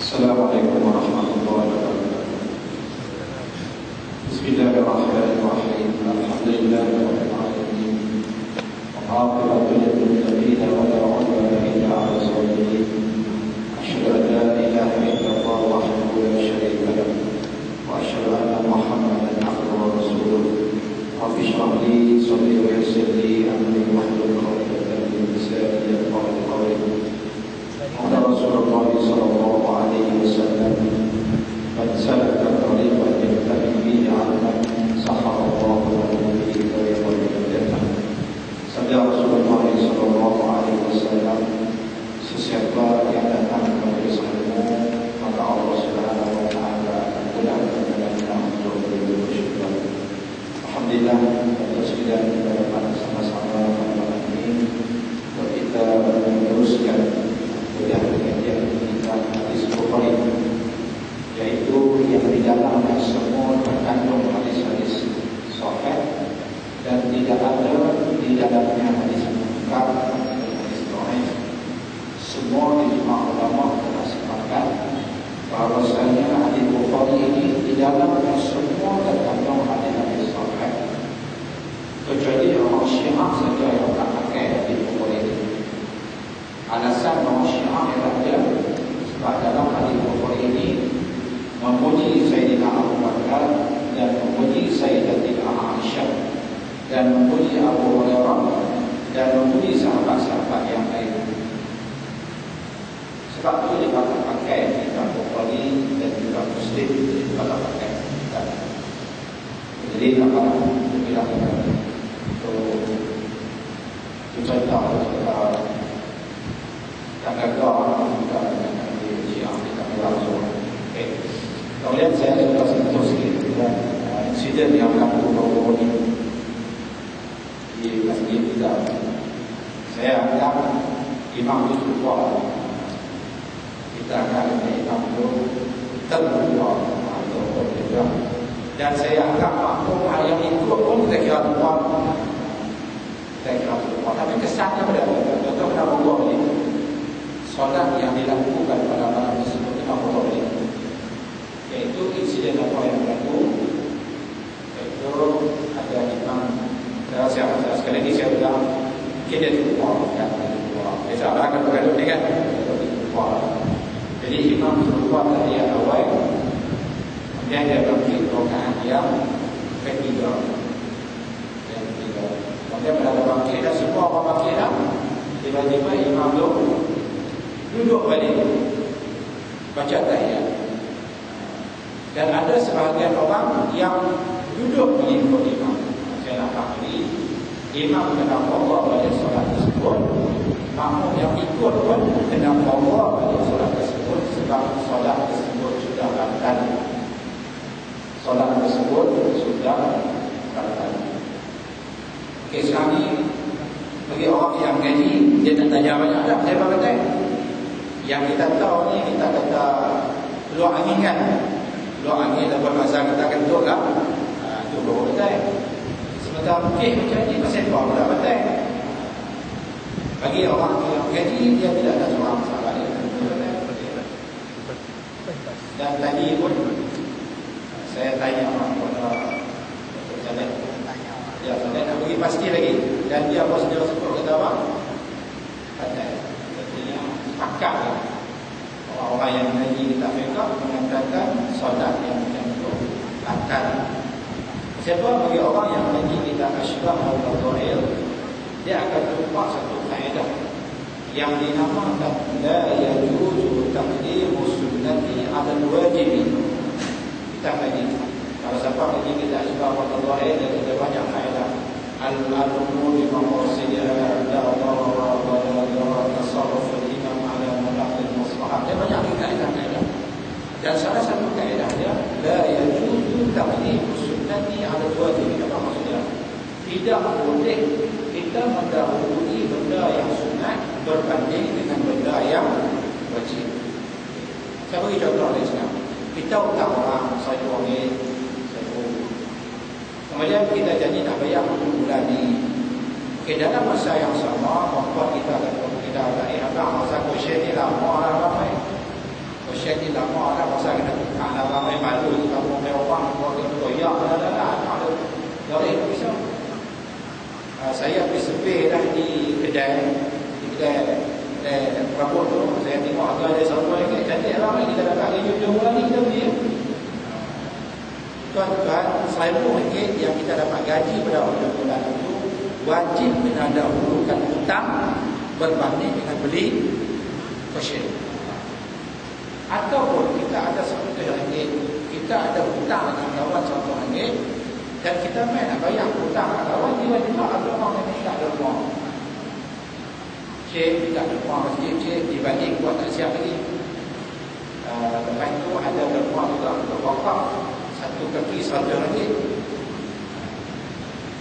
Assalamualaikum warahmatullahi wabarakatuh. Bismillahirrahmanirrahim. Alhamdulillahirabbil alamin. Wal-'aqibatu lil-muttaqin wa la 'udwana illa 'alal zalimin. Asyhadu an la ilaha illallah wahdahu la syarika lah wa asyhadu anna Muhammadan 'abduhu wa rasuluh. Rabbi shrah li sadri wa yassir li amri wahlul 'uqdatam min lisani yafqahu qawli. Qala Rasulullah sallallahu alaihi wasallam, "Man salaka tariqan yabtaghi bihi 'ilman, sahalallahu lahu bihi tariqan ilal jannah." Sabda Rasulullah sallallahu alaihi wasallam, sesiapa yang datang kepada ilmu, maka Allah Subhanahu wa taala akan mudahkan jalannya untuk menuju syurga. Alhamdulillah, kita sudah dapat sama-sama pada ini untuk kita meneruskan kuliah kajian kita hadis Bukhari, yaitu yang di dalamnya semua terkandung hadis-hadis sahih dan tidak ada di dalamnya hadis munkar dan hadis dhaif. Semua ijma' ulama telah sepakat bahwasanya hadis Bukhari ini di dalamnya semua terkandung hadis-hadis sahih, kecuali orang Syiah saja yang tak pakai hadis Bukhari ini. Alasan orang Syiah ialah sebab dalam hadis Bukhari ini memuji Sayyidina Abu Bakar dan memuji Sayyidatina Aisyah dan memuji Abu Hurairah dan memuji sahabat-sahabat yang lain. Sebab itu dia pakai kitab Bukhari dan juga Muslim, dia pakai. Jadi apa yang kita lakukan itu contoh kita gagal kita dengan Syiah kita langsung. Kemudian saya sudah sentuh sikit insiden yang berlaku baru-baru ini di masjid kita. Saya anggap imam itu kuat. Kita akan imam itu terbuka atau berbeda. Dan saya anggap makmum yang ikut pun kita kira kuat. Kita kira kuat. Tapi kesannya berbeda. Contoh kenapa buat ini? Solat yang dilakukan pada malam tersebut Imam Bukhari, yaitu insiden apa yang berlaku, yaitu ada imam. Sekali lagi saya bilang kita dibuat kan, biasa lah kan bergaduh ni kan, jadi imam berbuat dari awal, kemudian dia bangkit rakaat yang ketiga, kemudian pada bangkit dan semua orang bangkit dah, tiba-tiba imam tu duduk balik baca tahiyat. Dan ada sebahagian orang yang duduk mengikut imam. Saya nak katakan imam kena bawa balik solat tersebut, makmum yang ikut pun kena bawa balik solat tersebut sebab solat tersebut sudah batal. Solat tersebut sudah batal. Okey, sekarang ni bagi orang yang gaji, dia tak tanya banyak dah. Saya kata yang kita tahu ni, kita kata luar angin kan, luar angin lepas masa kita kentut lah, itu baru betul. Sementara mungkin macam ni pasal baru dah betul. Bagi orang yang gaji, dia tidak ada seorang masalah dia. Dan tadi pun saya tanya orang kepada Jalan, dia nak bagi pasti lagi, dan dia pun sendiri sebut kata apa? Betul. Pakar orang-orang yang mengaji kitab fiqh mengatakan solat yang macam itu batal. Siapa bagi orang yang mengaji kitab Asybah al-Fadail, dia akan jumpa satu kaedah yang dinamakan la yajuzu taqdimu sunnati 'ala al-wajib. Kita ngaji, kalau siapa mengaji kitab Asybah al-Fadail, dia ada banyak kaedah. Al-umur bi maqasidiha la darara wa la darara tasarruf al-imam ala mudahil maslahat. Dia banyak kaedah-kaedah. Dan salah satu kaedah dia la yajuzu taqdimu sunnati 'ala al-wajib. Apa maksudnya? Tidak boleh kita mendahului benda yang sunat berbanding dengan benda yang wajib. Saya bagi contoh ni sekarang. Kita utang orang 1 ringgit, 1. Kemudian kita janji nak bayar untuk bulan ni. Okey, dalam masa yang sama, bapak kita ada abang masa Kosher ni lama lah ramai. Syekh ni lama dah pasal kena anak ramai malu kamu mai orang buat koyak dah ada dari bisa. Saya pergi survey dah di kedai Prabot tu, saya tengok harga dia RM1 cantik ramai kita dapat jom lagi kita beli. Tuan-tuan, RM1,000 yang kita dapat gaji pada bulan itu wajib kena dahulukan hutang berbanding dengan beli fashion. Ataupun kita ada RM100, kita ada hutang dengan kawan RM100 dan kita main nak bayar hutang dengan kawan, tiba-tiba ada orang yang tak ada rumah. Cik tak ada rumah masjid, cik dibagi kuat tak siap lagi. Lepas itu ada rumah juga untuk wakaf, satu kaki RM100.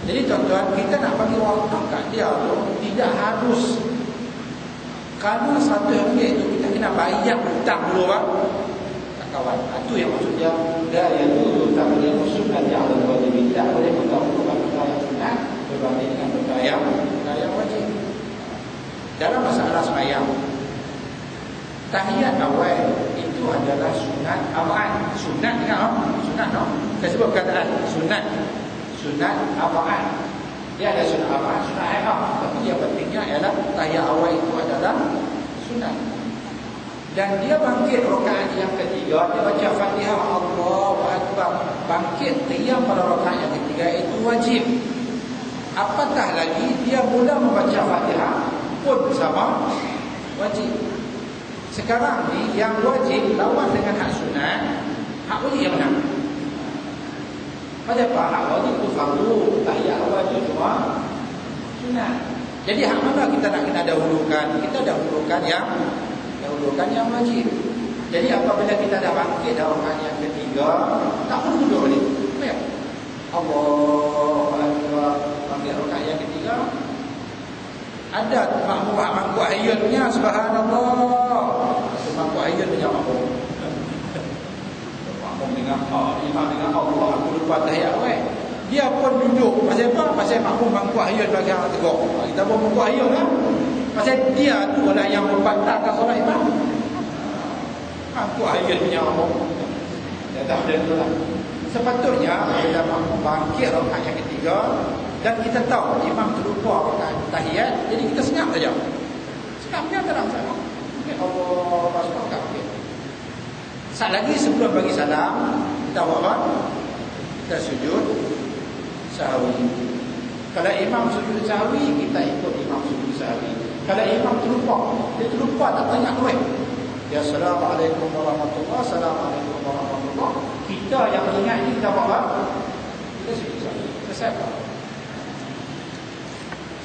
Jadi tuan-tuan, kita nak bagi wakaf kat dia tu tidak harus kerana RM100 itu kita kena bayar hutang dulu kan kawan. Itu yang maksudnya daya itu tak boleh musuhkan yang ada wajib, tidak boleh mengatakan perkara yang sunat berbanding dengan perkara yang wajib. Dalam masalah sembahyang, tahiyat awal itu adalah sunat awal. Sunat ingat sunat saya sebut perkataan sunat awal. Dia ada sunat awal, sunat awal. Tapi yang pentingnya ialah tahiyat awal itu adalah sunat. Dan dia bangkit rakaat yang ketiga, dia baca Fatihah Allahu Akbar. Bangkit qiyam pada rakaat yang ketiga itu wajib. Apatah lagi dia mula membaca Fatihah pun sama wajib. Sekarang ni yang wajib lawan dengan hak sunat, hak wajib yang mana? Pada hak wajib itu fardu, tahiyat wajib cuma sunat. Jadi hak mana kita nak kena dahulukan? Kita dahulukan yang wajib. Jadi apabila kita dah bangkit dalam rakaat yang ketiga, tak perlu duduk balik. Ya. Allahu Akbar. Bangkit rakaat yang ketiga, ada makmum ayunnya subhanallah. Makmum ayun punya makmum. Makmum dengan imam dengan Allah, aku lupa tahiyat awal. Dia pun duduk. Pasal apa? Pasal makmum bangku ayun bagi orang tegak. Kita pun bangku ayun lah. Pasal dia tu adalah yang membatalkan solat imam. Bangku ayun punya makmum. Dia tak ada tu lah. Sepatutnya bila makmum bangkit rakaat yang ketiga dan kita tahu imam terlupa rakaat tahiyat, jadi kita senyap saja. Senyapnya terang saja. Allah Akbar kafir. Sat lagi sebelum bagi salam, kita buat apa? Kita sujud sahwi. Kalau imam sujud sahwi, kita ikut imam sujud sahwi. Kalau imam terlupa tak tanya kuih. Ya assalamualaikum warahmatullahi wabarakatuh. Assalamualaikum warahmatullahi wabarakatuh. Kita yang ingat ni kita buat apa? Kita sujud sahwi. Selesai tak?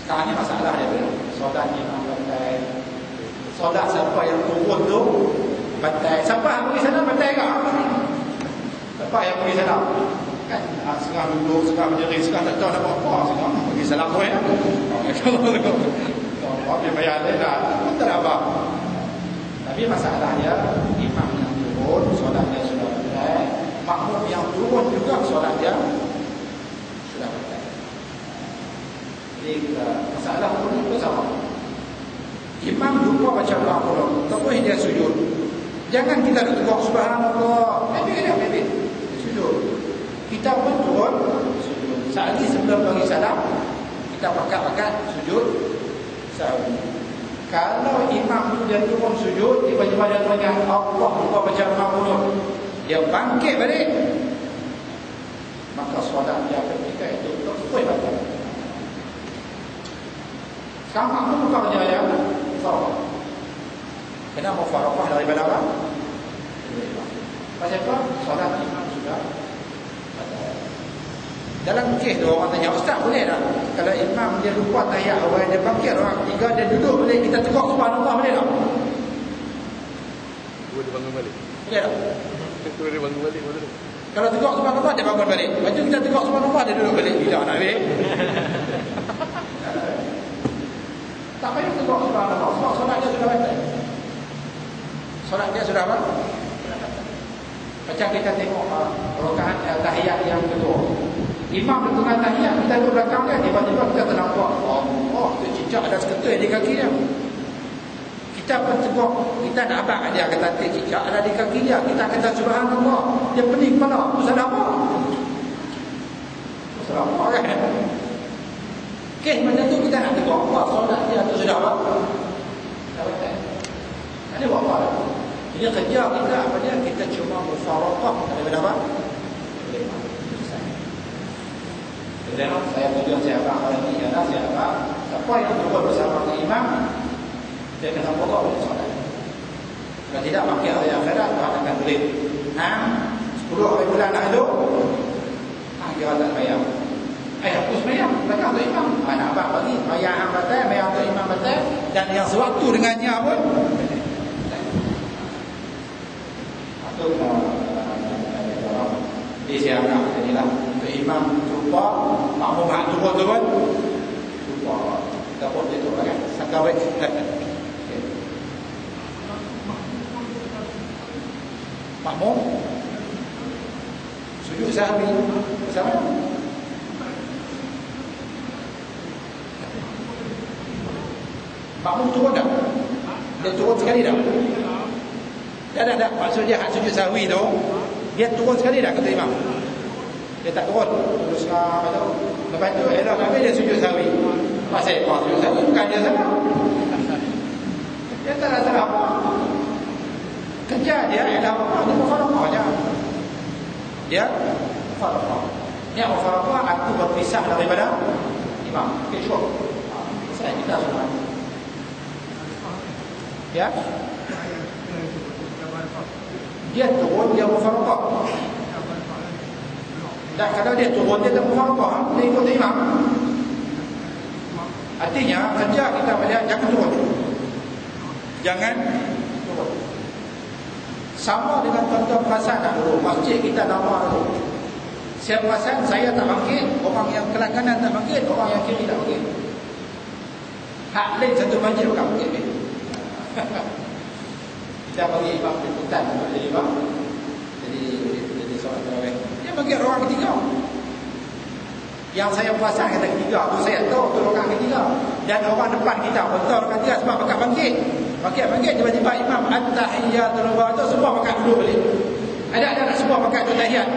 Sekarang ni masalah dia. Solat imam bantai. Solat siapa yang turun tu bantai. Siapa yang pergi sana bantai ke? Siapa yang pergi sana? Kan sekarang duduk, sekarang berdiri, sekarang tak tahu nak buat apa. Sekarang pergi salam tu ya. Dia bayar dia dah. Tak ada apa. Tapi masalahnya imam yang turun solat dia sudah bantai. Makmum yang turun juga solat dia sudah bantai. Jadi masalah pun itu sama. Imam lupa baca Al-Quran, terus dia sujud. Jangan kita tegak subhanallah. Bebek. Sujud. Kita pun turun sujud. Saat ini sebelum bagi salam, kita pakat-pakat sujud sahwi. Kalau imam tu dia turun sujud, tiba-tiba dia tanya Allah lupa baca Al-Quran, dia bangkit balik, maka solat dia ketika itu terus batal. Sekarang makmum bukan kerja yang mufaraqah. Kenapa mufaraqah daripada apa? Pasal apa? Solat imam sudah batal. Dalam kes tu orang tanya, Ustaz boleh tak? Kalau imam dia lupa tahiyat awal, dia bangkit orang ketiga, dia duduk boleh kita tegak subhanallah boleh tak? Boleh bangun balik. Boleh tak? Boleh bangun balik betul. Kalau tegak subhanallah dia bangun balik. Lepas tu kita tegak subhanallah dia duduk balik. Tidak nak balik. Tak payah tegak subhanallah. Sebab solat dia sudah batal. Solat dia sudah apa? Macam kita tengok rakaat tahiyat yang kedua. Imam di tengah tahiyat, kita duduk belakang dia, tiba-tiba kita ternampak Allah tu cicak ada seketul di kaki dia. Kita pun tegur, kita nak abang dia kata cicak ada di kaki dia, kita kata subhanallah, dia pening kepala, masalah apa? Masalah apa kan? Kes macam tu kita nak tegur apa? Solat dia tu sudah apa? Tak betul. Ini buat apa? Ini kerja kita apa dia? Kita cuma mufarakah daripada apa? Saya tujuan saya abang orang ini ialah saya abang siapa yang turun bersama imam dia kena pokok boleh solat. Kalau tidak maka hari akhirat Tuhan akan tulis 10 hari bulan nak hidup kira tak bayar. Aku semayang bayar untuk imam. Mana abang bagi bayar hang batal, bayar untuk imam batal, dan yang sewaktu dengannya pun atau di siapa jadilah untuk imam lupa makmum hak turun lupa kita pun dia tu kan sakawet. Makmum sujud sahwi bersama makmum turun tak? Dia turun sekali tak? Tak. Maksud dia hak sujud sahwi tu dia turun sekali tak kata imam? Dia tak turun terus tu. Lepas tu elok habis dia sujud sahwi. Pasal apa sujud sahwi? Bukan dia salah. Dia tak ada salah apa. Kerja dia ialah apa? Dia mufarakah je. Dia mufarakah. Yang mufarakah aku berpisah daripada imam. Okey, syuk. Saya kita semua. Ya. Dia turun, dia mufarakah. Dan kalau dia turun, dia tak mufarakah, dia ikut imam. Artinya, kerja kita melihat jangan turun. Jangan turun. Sama dengan tuan-tuan perasan dulu, masjid kita nama dulu. Saya perasan, saya tak bangkit, orang yang kelas kanan tak bangkit, orang yang kiri tak bangkit. Hak lain satu masjid bukan bangkit. Kita bagi imam liputan untuk jadi imam. Jadi solat tarawih. Dia bagi orang ketiga. Yang saya perasan kata ketiga tu saya tahu tu orang ketiga. Dan orang depan kita pun tahu orang ketiga sebab pakat bangkit. Bangkit tiba-tiba imam at-tahiyatul wa tu semua pakat duduk balik. Ada nak semua pakat duduk tahiyat.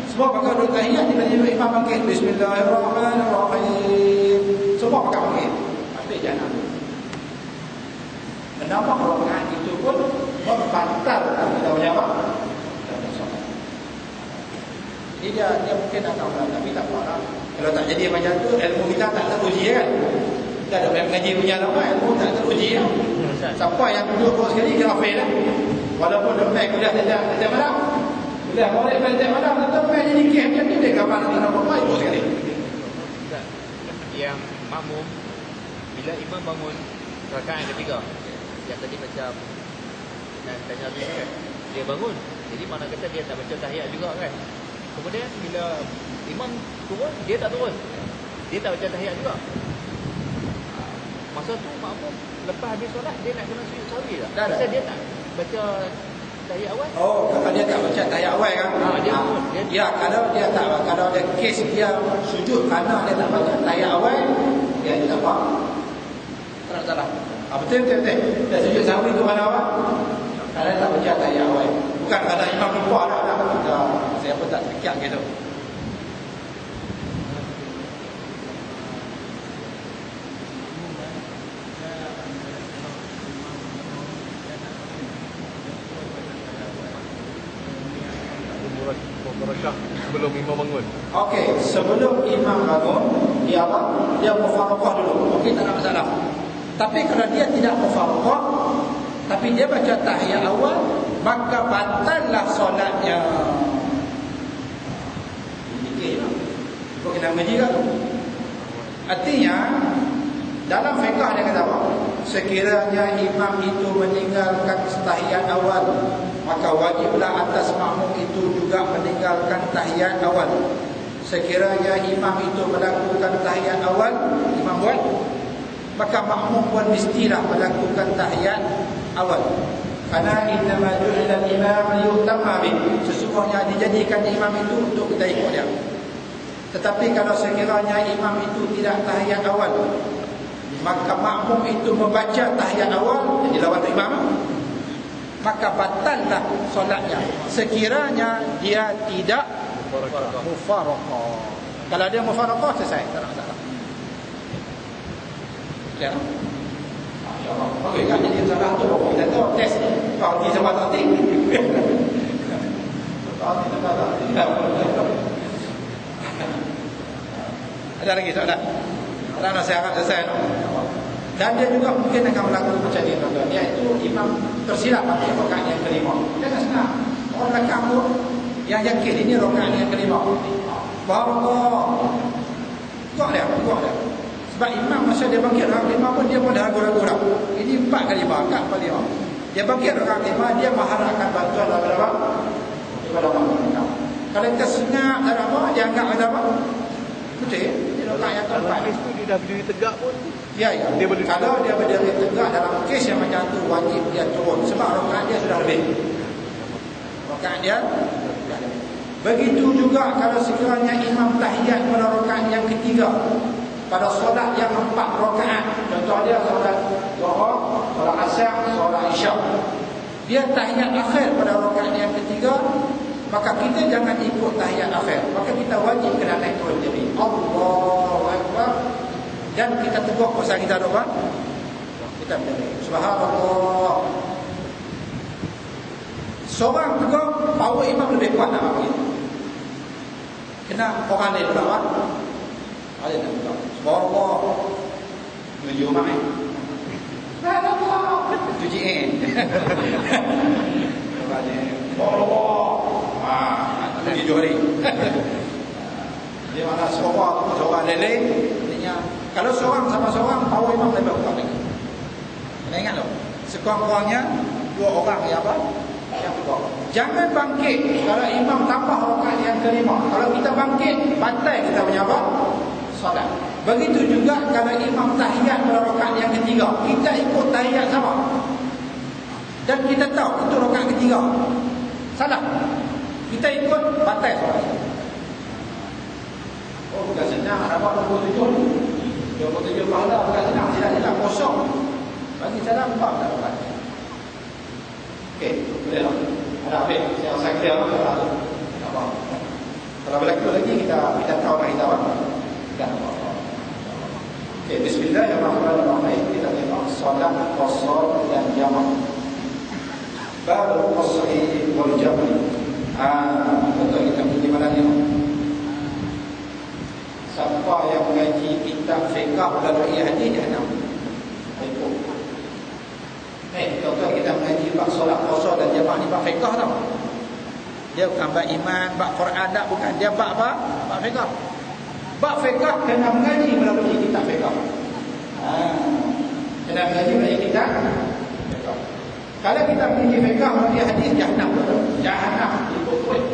Semua pakat duduk tahiyat tiba-tiba imam bangkit bismillahirrahmanirrahim. Semua pakat bangkit. Habis jangan. Kenapa golongan itu pun membantal kita punya apa? Jadi dia mungkin akan ulang, tapi tak apa. Kalau tak jadi macam tu, ilmu kita tak teruji kan? Kita ada banyak mengaji punya lama, ilmu tak teruji kan? Siapa yang duduk sekali, dia fail lah. Walaupun lepas kuliah setiap malam, kuliah boleh setiap malam, tetap main jadi game macam ni, dia kapan nak apa-apa, ikut sekali. Yang makmum, bila imam bangun rakaat yang ketiga, yang tadi macam dan tanya habis kan, dia bangun, jadi mana kata dia tak baca tahiyat juga kan. Kemudian bila imam turun, dia tak turun, dia tak baca tahiyat juga. Masa tu makmum lepas habis solat dia nak kena sujud sahwi tak? Pasal dia tak baca tahiyat awal. Oh, kalau dia tak baca tahiyat awal kan? Dia kalau dia tak, kalau dia kes dia sujud kerana dia tak baca tahiyat awal, dia tak apa. Tak salah. Betul. Dia sujud sahwi tu mana apa? Kalau tak baca tahiyat awal. Bukan kerana imam lupa dah. Saya pun tak fikir gitu. Sebelum imam bangun. Okey, sebelum imam bangun, dia apa? Dia mufarakah dulu. Okey, tak ada masalah. Tapi kalau dia tidak mufarakah, tapi dia baca tahiyat awal, maka batallah solatnya. Ini kok kena mengaji kan? Artinya dalam fiqh dia kata apa? Sekiranya imam itu meninggalkan tahiyat awal, maka wajiblah atas makmum itu juga meninggalkan tahiyat awal. Sekiranya imam itu melakukan tahiyat awal, imam buat, maka makmum pun mestilah melakukan tahiyat awal. Karena innama ju'ila al-imam liyutamma bih. Sesungguhnya dijadikan imam itu untuk kita ikut dia. Tetapi kalau sekiranya imam itu tidak tahiyat awal, maka makmum itu membaca tahiyat awal jadi lawan imam, maka batallah solatnya sekiranya dia tidak mufaraqah. Kalau dia mufaraqah selesai, tak ada masalah. Ya. Masya-Allah. Okey, kan jadi salah tu kita tahu test. Kalau dia sama tak ting. Ada lagi soalan? Ada nasihat selesai no? Dan dia juga mungkin akan melakukan macam ni tuan-tuan. Iaitu imam tersilap pada rakaat yang kelima. Jangan senang. Orang kamu yang yakin ini rakaat yang kelima. Bahawa kuat dia. Sebab imam masa dia bangkit rakaat kelima pun dia pun dah ragu-ragu dah. Ini 4 kali rakaat kali 5. Dia bangkit rakaat kelima, dia mengharapkan bantuan daripada Allah. Kalau kita senang tak ada apa, dia anggap ada apa? Betul. Dia rakaat yang keempat. Itu dia dah berdiri tegak pun. Ya. Kalau dia berdiri tegak dalam kes yang macam tu, wajib dia turun sebab rakaat dia sudah lebih. Rakaat dia. Begitu juga kalau sekiranya imam tahiyat pada rakaat yang ketiga pada solat yang 4 rakaat. Contoh dia solat Zuhur, solat Asar, solat Isyak. Dia tahiyat akhir pada rakaat yang ketiga, maka kita jangan ikut tahiyat akhir. Maka kita wajib kena naik turun jadi Allahu Akbar. Dan kita tegur pasal kita doa. Kita berdiri Subhanallah. Seorang tegur, power imam lebih kuat nak bagi. Kena orang lain pula kan? Ada nak tegur Subhanallah. Menuju mai. Subhanallah. Itu JN. Subhanallah. Itu 7 hari. Dia mana seorang lele. Kalau seorang sama seorang, power imam lebih kuat lagi. Kena ingat loh, sekurang-kurangnya 2 orang yang apa? Yang tegur. Jangan bangkit kalau imam tambah rakaat yang kelima. Kalau kita bangkit, batal kita punya apa? Solat. Begitu juga kalau imam tahiyat pada rakaat yang ketiga, kita ikut tahiyat sama. Dan kita tahu itu rakaat ketiga. Salah. Kita ikut, batal solat. Oh, bukan senang dapat 27 pahala, bukan senang, tidak kosong. Bagi salam 4 tak dapat. Okey, boleh lah. Ada habis, saya clear lah. Tak apa. Kalau berlaku lagi kita tahu lah kita apa. Tak apa. Okey, bismillahirrahmanirrahim. Kita tengok solat qasar dan jamak. Bab qasri wal jamak. Betul kita pergi mana ni? Siapa yang mengaji kitab fiqh melalui hadis jahannam. Contoh kita mengaji bab solat qasar dan jamak ni bab fiqh tau. Dia bukan bab iman, bab Quran tak, bukan. Dia bab apa? Bab fiqh. Bab fiqh kena mengaji melalui kitab fiqh. Kena mengaji melalui kitab fiqh. Kalau kita mengaji fiqh melalui hadis jahannam. Jahannam ikut kulit.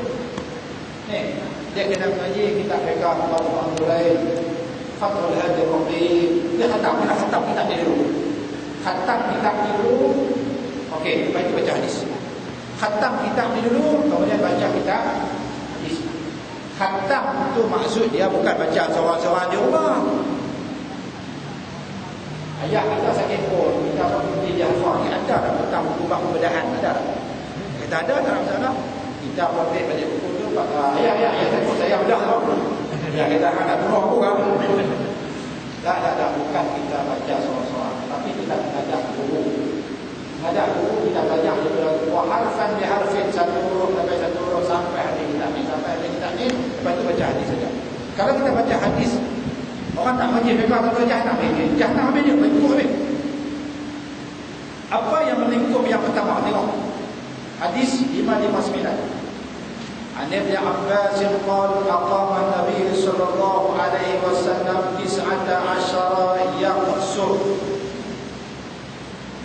Dia kena mengaji kitab fiqh Al-Quran Fathul Hadi Qabil. Dia khatam kitab dia dulu. Khatam kitab dulu. Okey, lepas itu baca hadis. Khatam kitab ni dulu, kemudian baca kitab hadis. Khatam itu maksud dia bukan baca seorang-seorang di rumah. Ayah kita sakit pun, kita pergi di Jafar ni ada dah tentang buku bab pembedahan, ada. Kita ada tak masalah. Kita pergi baca buku tu, ayah takut saya bedah tau. Ya kita nak bunuh aku kan. Tak, bukan kita baca seorang-seorang, tapi kita belajar guru. Belajar guru kita belajar daripada harfan bi harfin, satu huruf sampai hadis kita ni, lepas tu baca hadis saja. Kalau kita baca hadis, orang tak baca fiqh atau jahannam habis dia melingkup habis. Apa yang melingkup yang pertama? Tengok hadis 559. An Ibn Abbas qala aqama Nabi sallallahu alaihi wasallam 19 yaqsur.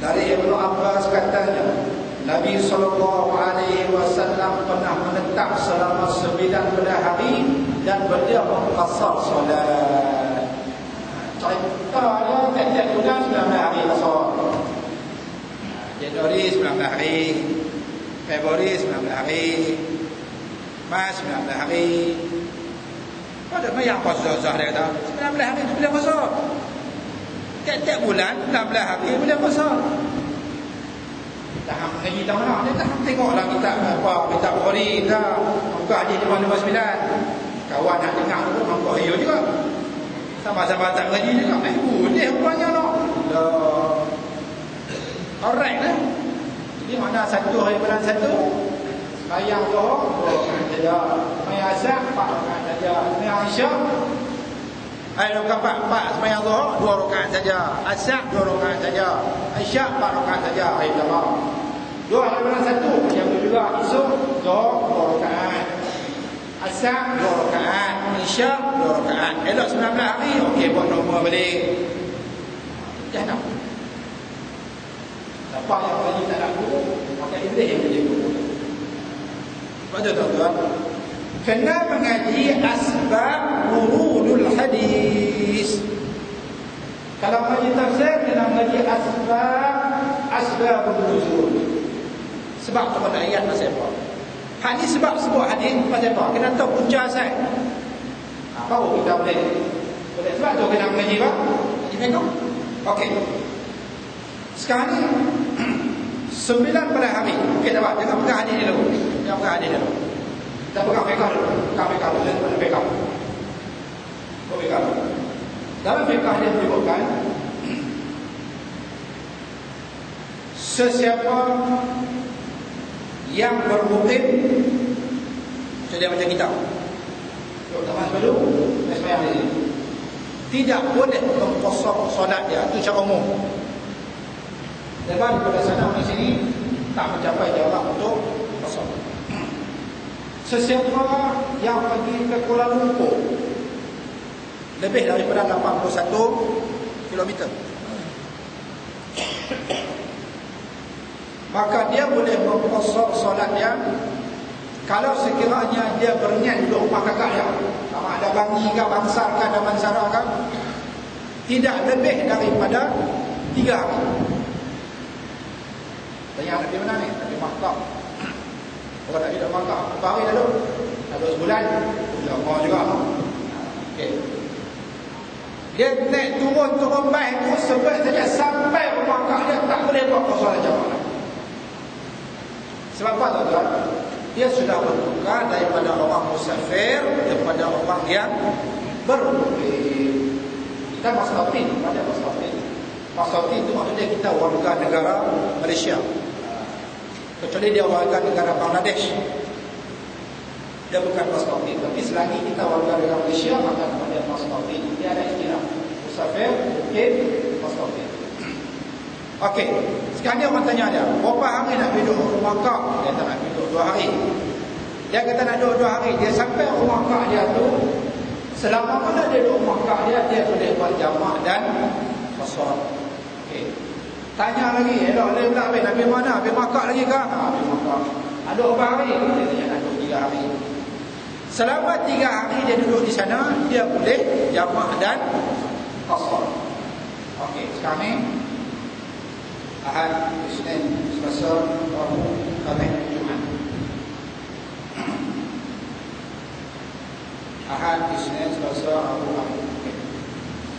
Dari Ibn Abbas katanya, Nabi sallallahu alaihi wasallam pernah menetap selama 9 hari dan beliau mengqasar solat. Contohnya setiap bulan 9 hari qasar. Januari 9 hari, Februari 9 hari, Mac 9 hari. Pada yang qasar dia kata 19 hari tu bila qasar. Tiap-tiap bulan 16 hari boleh puasa. Tak mengaji tak mana. Dia tak tengoklah kita apa, kita Bukhari dah. Muka hadis di mana 9. Kawan nak dengar tu muka hiyo juga. Sama-sama tak mengaji juga. Boleh rupanya lah. Alright lah. Jadi mana satu hari bulan satu, sembahyang Zuhur 2 rakaat saja. Sembahyang Asar 4 rakaat saja. Sembahyang Isyak sembahyang Zuhur 2 rakaat saja. Asar 2 rakaat saja. Isyak 4 rakaat saja. Hari pertama. 2 hari bulan satu, yang tu juga esok Zuhur 2 rakaat. Asar 2 rakaat. Isyak 2 rakaat. Elok 19 hari, okey buat normal balik. Jangan nak. Siapa yang wajib tak laku, maka iblis yang menjadi guru. Sebab tu tuan-tuan, kena mengaji asbab wurudul hadis. Kalau mengaji tafsir, kena mengaji asbabun nuzul. Sebab turun ayat pasal apa? Hadis sebab sebut hadis pasal apa? Kena tahu punca asal. Baru kita boleh. Sebab tu kena mengaji apa? Mengaji fiqh. Okey. Sekarang ni 9 pada hari. Okey tak apa, jangan pegang hadis ni dulu. Jangan pegang hadis dulu. Kita pegang fiqh dulu. Pegang fiqh dulu, jangan pegang. Kau pegang. Dalam fiqh dia menyebutkan sesiapa yang bermukim, jadi macam kita. Teman sebelum sembahyang ni tidak boleh mengkosong solat dia, itu secara umum. Lepas daripada sana di sini tak mencapai jarak untuk kosong. Sesiapa yang pergi ke Kuala Lumpur lebih daripada 81 km, maka dia boleh mengkosong solat dia kalau sekiranya dia berniat duduk rumah kakak dia, sama ada bangi ke, bangsar ke, ada mansara ke, tidak lebih daripada 3 hari. Tanya Nabi mana ni? Nabi Makkah. Orang Nabi dah Makkah. Berapa hari dah duduk? Dah duduk sebulan. Lama juga. Okey. Dia naik turun baik tu sebab saja sampai rumah Makkah dia tak boleh buat solat jamaah. Sebab apa tuan-tuan? Dia sudah bertukar daripada orang musafir kepada orang yang bermukim. Kita masafir, ada masafir. Masafir itu maksudnya kita warga negara Malaysia. Kecuali dia warga negara Bangladesh, dia bukan masafir. Tapi selagi kita warga negara Malaysia, maka dia masafir. Dia ada istilah musafir, mukim, masafir. Okey, sekarang dia orang tanya dia, berapa hari nak duduk rumah kak? Dia tak nak duduk 2 hari. Dia kata nak duduk 2 hari. Dia sampai rumah kak dia tu, selama mana dia duduk rumah kak dia, dia boleh buat jamak dan qasar. Okey. Tanya lagi, elok dia pula habis Nabi mana? Habis Makkah lagi kak? Habis Makkah. Ada berapa hari? Dia tanya nak duduk 3 hari. Selama 3 hari dia duduk di sana, dia boleh jamak dan qasar. Okey, sekarang ni Ahad, Isnin, Selasa, Rabu, Khamis, Jumaat. Ahad, Isnin, Selasa, Rabu, Khamis.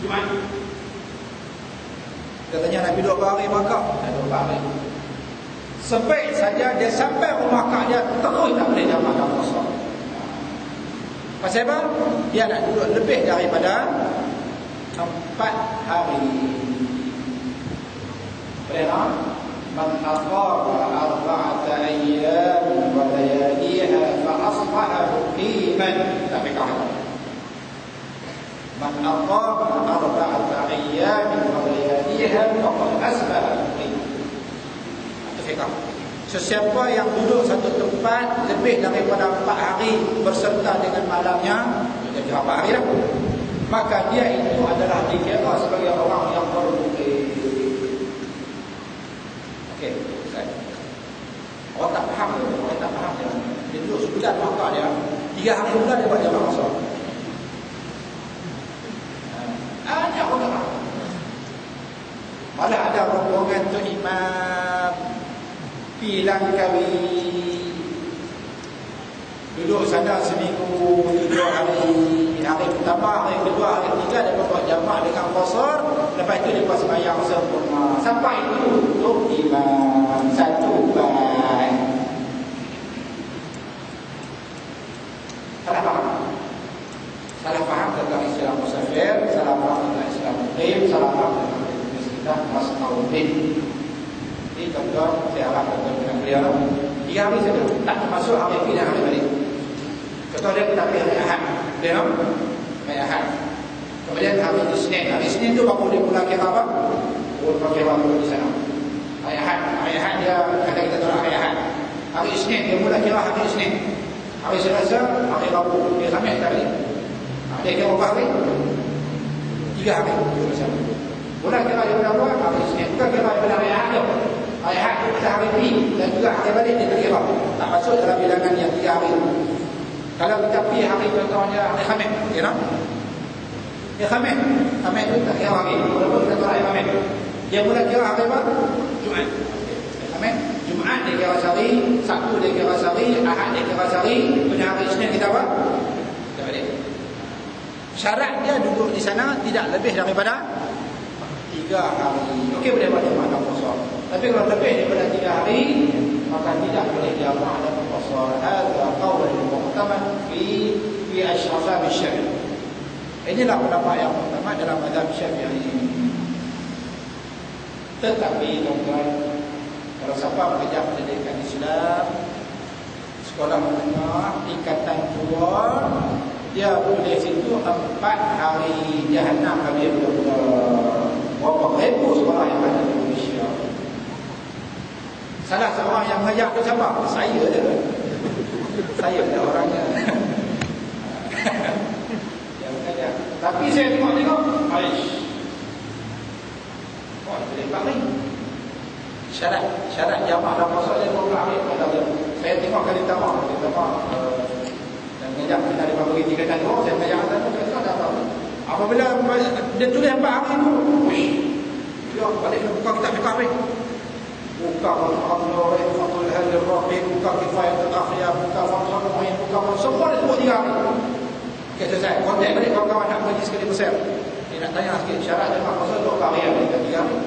Jumaat. Katanya Nabi duduk berapa hari Makkah? Duduk berapa hari. Sebaik saja dia sampai rumah Makkah dia terus tak boleh jamak dan qasar. Pasal apa? Dia nak duduk lebih daripada 4 hari. Pertama, man aqama 4 ayyam wa layaliha fa asbaha muqiman. Tak fikah. Man aqama 4 ayyam wa layaliha faqad asbaha muqiman. Itu fikah. Sesiapa yang duduk satu tempat lebih daripada 4 hari berserta dengan malamnya, jadi 4 hari lah, maka dia itu adalah dikira sebagai orang yang bermukim. Okey, orang tak faham tu, orang tak faham dia. Dia duduk sebulan Makkah dia, 3 hari pula dia buat jamak qasar. Ada orang tak faham. Malah ada rombongan tu imam pilang kawi duduk sana seminggu, 7 hari. Hari pertama, hari kedua, hari ketiga dia buat jamak dengan qasar. Lepas itu dia buat sembahyang sempurna. Sampai itu untuk imam satu ban. Salah faham. Salah faham tentang Islam musafir, salah faham tentang Islam muqim, salah faham tentang istilah mas'audin. Ini tuan-tuan, saya harap tuan-tuan dengan beliau 3 hari saja, tak termasuk hari pindah hari balik. Contoh dia kita pergi hari Ahad, dia hari Ahad. Kemudian hari Isnin. Hari Isnin tu baru dia mula kira apa? Baru kira dulu di sana. Hari Ahad dia kata kita tolak hari Ahad. Hari Isnin dia mula kira hari Isnin. Hari Selasa, hari Rabu, dia Khamis tak balik. Dia kira berapa hari? 3 hari. Mula kira dia berapa? Hari Isnin. Bukan kira daripada hari Ahad. Hari Ahad itu pada hari P dan juga hari balik dia kira. Tak masuk dalam bilangan yang 3 hari. Kalau kita pergi hari contohnya hari Khamis, kira? Ya Khamis itu tak kira hari. Walaupun kita tolak hari Khamis, dia mula kira hari apa? Jumaat. Khamis, Jumaat dia kira sehari, Sabtu dia kira sehari, Ahad dia kira sehari, pada hari Isnin kita apa? Kita balik. Syarat dia duduk di sana tidak lebih daripada 3 hari. Okey, boleh buat Jumaat dan puasa. Tapi kalau lebih daripada 3 hari, maka tidak boleh jamak dan puasa. Hadza qaul mu'tamad fi ashraf asy-syar'i. Inilah pendapat yang pertama dalam mazhab Syafi'i. Tetapi tuan-tuan, kalau siapa mengejar pendidikan Islam, sekolah menengah, tingkatan 2, dia boleh situ 4 hari jahanam bagi berapa ribu sekolah yang ada di Indonesia. Salah seorang yang mengajar tu siapa? Saya je. Saya ada orangnya. Tapi saya tengok Aish. Oh, boleh pakai. Syarat jamaah dan puasa dia 20 hari. Saya tengok kali pertama dan mengajar kita ada bagi tingkatan 2, saya mengajar atas tu tak ada apa. Apabila dia tulis 4 hari tu, dia balik buka kitab fiqh ni. Buka al-Abdul Fatul Hadir Rabi, buka Kifayatul Akhyar, buka Fatul Mu'in, buka semua dia sebut 3 hari. Okay, selesai. Kontak balik kawan-kawan nak pergi sekali besar. Dia nak tanya sikit, syarat jemaah puasa 2 hari yang kita 3 hari.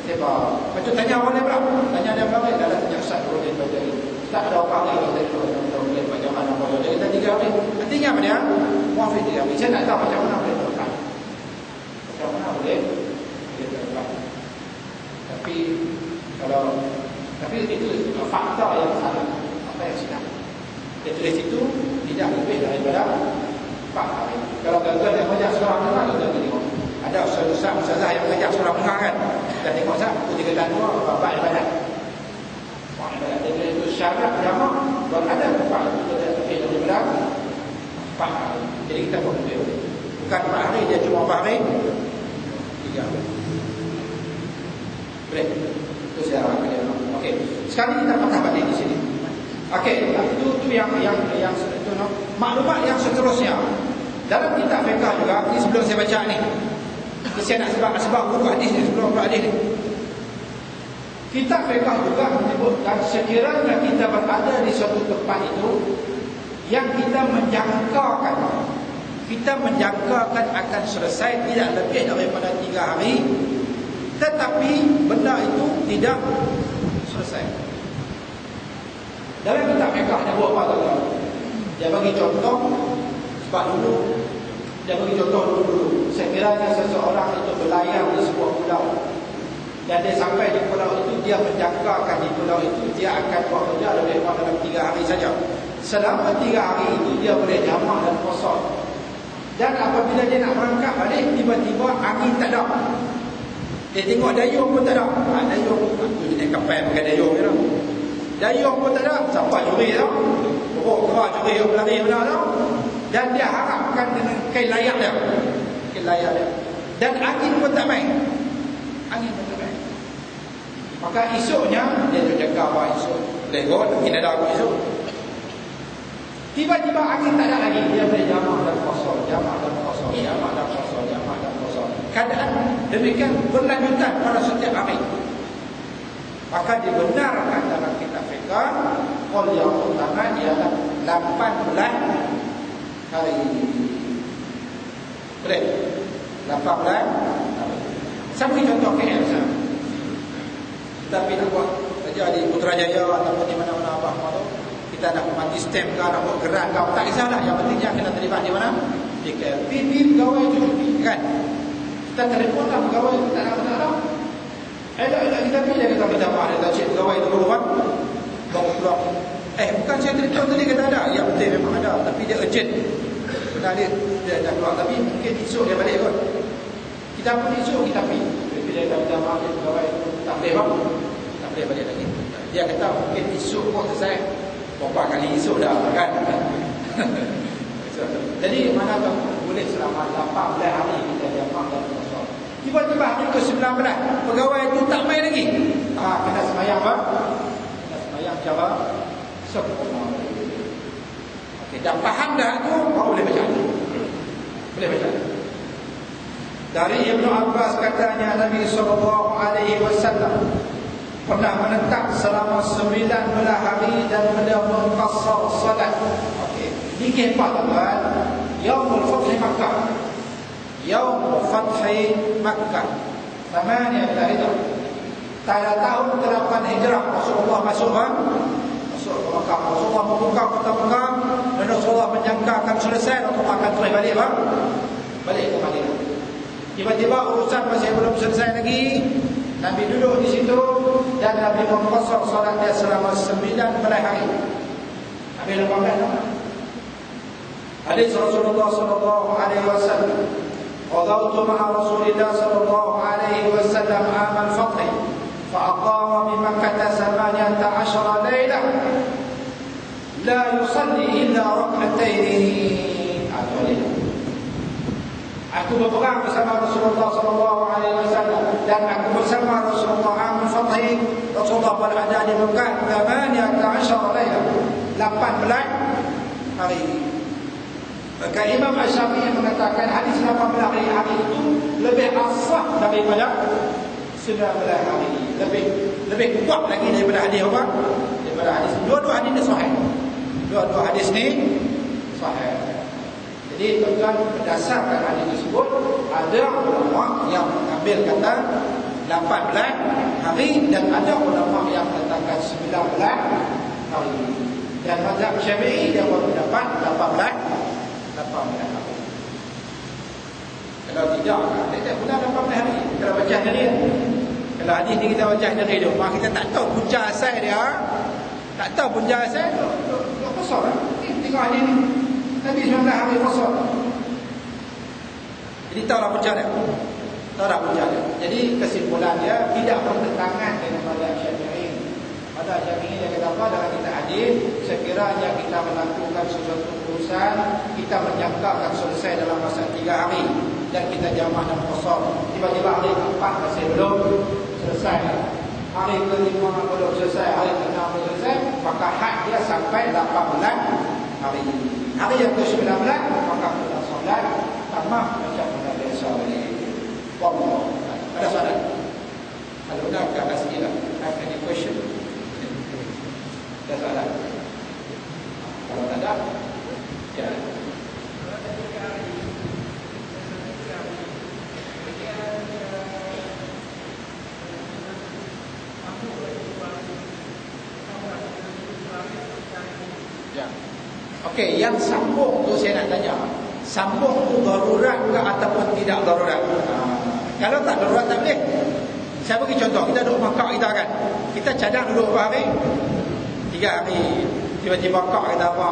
Siapa? Macam tanya orang dia pula. Tanya dia pula, dah tanya Ustaz dulu dia baca ni. Tak ada apa hari kita dulu dia baca mana puasa. Dia kata 3 hari. Artinya apa dia? Muafid 3 hari. Saya tak tahu macam mana boleh terlepas. Macam mana boleh terlepas. Tapi itu fakta yang salah. Apa yang silap. Dia tulis itu tidak lebih daripada 4 hari. Kalau tuan-tuan yang mengajar sekolah menengah, tuan-tuan tengok. Ada ustazah yang mengajar sekolah menengah kan. Dan tengok sah, ketika tandua, bapak ibadat. Bapak ibadat. Dia itu syarat jamak. Kalau ada bapak itu, dia lebih daripada 4 hari. Jadi kita pun lebih. Bukan 4 hari, dia cuma 4 hari. 3 hari. Boleh? Itu saya harapkan dia. Okey. Sekarang kita patah balik di sini. Okey, itu yang itu maklumat yang seterusnya. Dalam kitab fiqh juga, ini sebelum saya baca ni. Saya nak sebab buku hadis ni, sebelum buku hadis ni. Kitab fiqh juga menyebutkan sekiranya kita berada di suatu tempat itu yang kita menjangkakan akan selesai tidak lebih daripada 3 hari, tetapi benda itu tidak selesai. Dalam kitab fiqh dia buat apa tuan? Dia bagi contoh sebab dulu dia bagi contoh dulu. Sekiranya seseorang itu berlayar di sebuah pulau dan dia sampai di pulau itu, dia menjangkakan di pulau itu dia akan buat kerja lebih kurang dalam 3 hari saja. Selama 3 hari itu dia boleh jamak dan puasa. Dan apabila dia nak berangkat balik, tiba-tiba angin tak ada. Dia tengok dayung pun tak ada. Dayung tu jenis kapal pakai dayung je lah. Dayung pun tak ada. Siapa curi tau? Kerah curi yang berlari benar tau. Dan dia harapkan dengan kain layak dia. Dan angin pun tak main. Maka esoknya dia tu jaga apa esok. Lego mungkin ada aku esok. Tiba-tiba angin tak ada lagi. Dia boleh jamak dan puasa. Keadaan demikian berlanjutan pada setiap hari. Maka dibenarkan dalam kitab fiqh qaul yang utama ialah 18 hari. Boleh? 18 hari. Saya beri contoh KL misalnya. Tapi nak buat kerja di Putrajaya ataupun di mana-mana apa tu, kita nak mati stem ke, nak buat geran ke, tak kisahlah. Yang pentingnya kena terlibat di mana? Di KL. Pipi pegawai itu cuti kan. Kita telefon lah pegawai itu tak nak. Elok-elok kita pilih, dia kata minta maaf, dia kata cik pegawai itu keluar baru pulang. Bukan saya telefon tadi kata ada. Ya betul memang ada, tapi dia urgent. Benar dia dah keluar, tapi mungkin esok dia balik kot. Kita pun esok kita pergi. Bila dia minta maaf, dia pegawai itu tak boleh bang, tak boleh balik lagi. Dia kata mungkin esok pun selesai. Berapa kali esok dah kan. Jadi mana tahu boleh selama 18 hari kita diamak dan kosong. Tiba-tiba hari ke-19 pegawai itu tak main lagi. Kena sembahyang apa? Kena sembahyang cara sempurna. Okey, dah faham dah tu baru boleh baca. Boleh baca. Dari Ibnu Abbas katanya Nabi SAW pernah menetap selama 19 hari dan beliau mengqasar salat. Okey, ini kehebatan tuan. Yaumul Fath Makkah. Yaum Fathi Makkah 8 Hijrah. Pada tahun ke-8 Hijrah Rasulullah masuk ke Makkah. Rasulullah membuka kota Makkah dan Rasulullah menyangka akan selesai, Rasulullah akan terus balik bang. Balik ke Madinah. Tiba-tiba urusan masih belum selesai lagi. Nabi duduk di situ dan Nabi mengqasar salat dia selama 19 hari. Nabi 18 hadis Rasulullah sallallahu alaihi wasallam. غزوت مع رسول الله صلى الله عليه وسلم عام الفتح فأقام بمكة 18 ليلة لا يصلي إلا ركعتين. Aku berperang bersama Rasulullah sallallahu alaihi wasallam dan aku bersama Rasulullah عام الفتح. Rasulullah berada di Mekah 18 ليلة 18 hari. Maka Imam Asy-Syafi'i mengatakan hadis 18 hari itu lebih asah daripada 19 hari. Lebih kuat lagi daripada hadis apa? Daripada hadis. Dua-dua hadis ni sahih. Dua-dua hadis ni sahih. Jadi tuan-tuan, berdasarkan hadis tersebut ada ulama yang mengambil kata 18 hari dan ada ulama yang mengatakan 19 hari. Dan mazhab Syafi'i dia berpendapat 18 hari. Kalau tidak, kita pun ada 18 hari. Kalau baca tadi, kalau hadis ni kita baca dari dia, mak kita tak tahu punca asal dia, tak tahu punca asal dia kosong. Tengok hadis ni, Nabi 19 hari kosong. Jadi tahulah punca dia. Tahulah punca dia. Jadi kesimpulan dia tidak bertentangan dengan mazhab Syafi'i. Mazhab Syafi'i dia kata apa dalam kita hadis, sekiranya kita melakukan sesuatu urusan, kita menyangka akan selesai dalam masa 3 hari dan kita jamah dan kosong, tiba-tiba hari ke-4 masih belum selesai, hari ke-5 belum selesai, hari ke-6 belum selesai, maka had dia sampai 18 hari. Hari yang ke-19 maka kita solat tamam macam mana biasa boleh. Wallah. Ada soalan? Kalau ada as'ilah, have any question? Ada soalan? Kalau tak ada, ya. Okey, yang sambung tu saya nak tanya. Sambung tu darurat ke ataupun tidak darurat? Kalau tak darurat tak boleh. Saya bagi contoh, kita duduk Makkah kita kan. Kita cadang duduk berapa hari? 3 hari. Tiba-tiba kak kita apa?